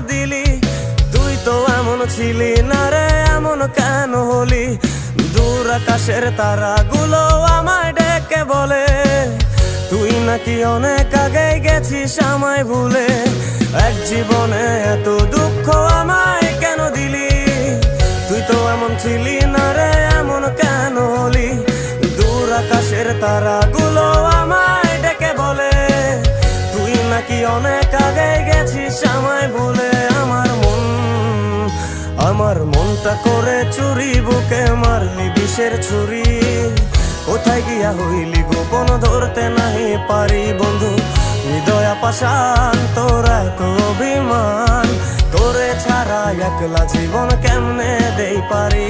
দিলি? তুই তো এমন ছিলি না রে, এমন কেন হলি? দূর আকাশের তারাগুলো আমায় ডেকে বলে তুই নাকি অনেক আগে গেছিস আমায় ভুলে। এক জীবনে এত দুঃখ আমায় কেন দিলি? তুই তো এমন ছিলি না রে, এমন কেন হলি? দূর আকাশের তারাগুলো আমায় ডেকে বলে তুই নাকি অনেক আগে গেছিস আমায় ভুলে। আমার মনটা করে চুরি, বুকে মারলি বিষের ছুরি। কোথায় গিয়া হইলি গোপন ধরতে নাহি পারি বন্ধু। হৃদয়া পাষাণ তোর এত অভিমান, তোরে ছাড়া একলা জীবন কেমনে দেই পারি।